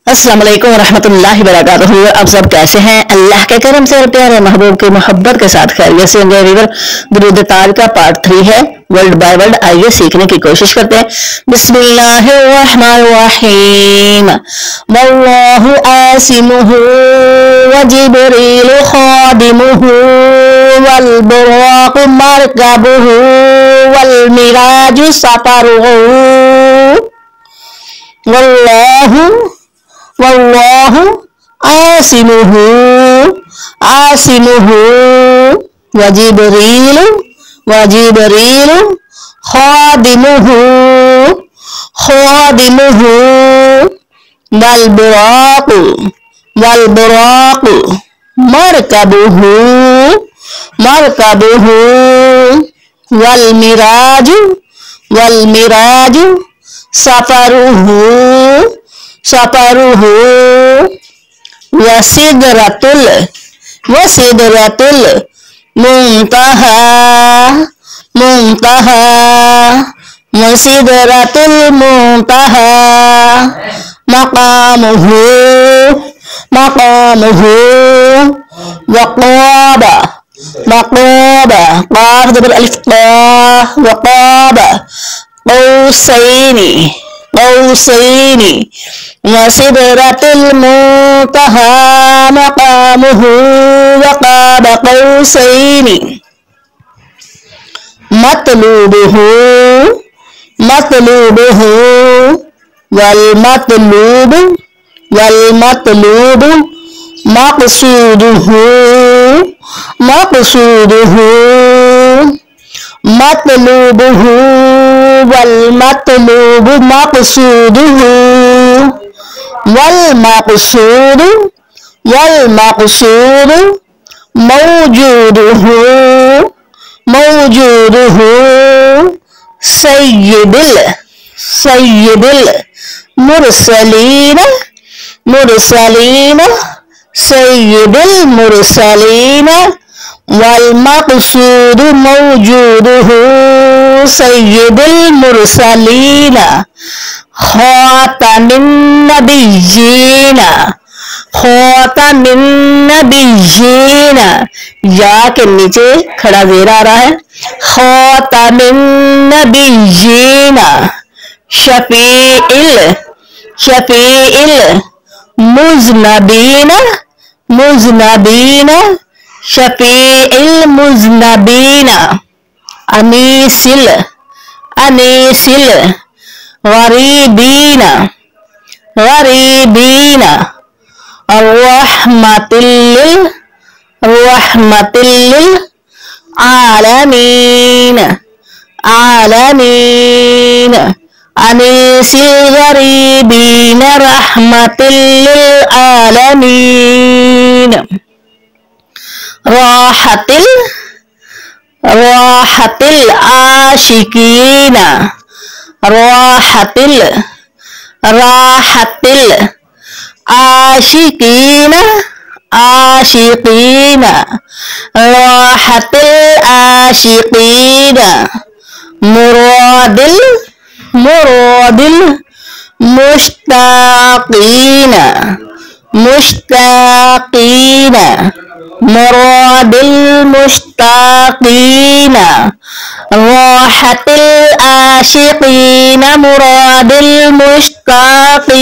अस्सलाम वालेकुम रहमतुल्लाहि वबरकातुहू। आप सब कैसे हैं? अल्लाह के करम से और प्यारे महबूब की मोहब्बत के साथ खैरियत से होंगे। रिवर दुरूद ताज का पार्ट 3 है, वर्ड बाय वर्ड। आइए सीखने की कोशिश करते हैं। बिस्मिल्लाहिर्रहमानिर्रहीम। वल्लाहु आसिमुहु व जिब्रीलु खादिमुहु वल बुराक़ु मरकबुहु वल मिराजु सफरुहु। वल्लाहु आसिमुहु व जिब्रीलु खादिमुहु वल बुराक़ु मरकबुहु वल मिराजु सफरुहु वसिदरतुल मुंतहा वसिदरतुल मुंतहा मकामुहु वक़ाबा क़ाफ ज़बर अलिफ क़ा वक़ाबा क़ौसैनी वसिदरतुल मुंतहा मकामुहु वक़ाब क़ौसैनी। मतलूबुहु वल मतलूबु मक़सूदुहु वल मतलूबु मक़सूदुहु वल मक़सूदु मौजूदुहु सय्यिदुल मुरसलीन वल मक़सूदु मौजूदुहु सय्यिदुल मुरसलीन ख़ातमिन नबिय्यीन। या के नीचे खड़ा ज़ेर आ रहा है। ख़ातमिन नबिय्यीन शफ़ीइल मुज़नबीन शफ़ीइल मुज़नबीन अनीसिल गरीबीन रहमतिल आलमीन अनीसिल गरीबीन रहमतिल आलमीन। राहतिल आशिकीन राहतिल आशिकीन राहतिल आशिकीन। मुरादिल मुश्ताकीन मुरादिल मुश्ताकीन राहतिल आशिकीन मुरादिल मुश्ताकीन।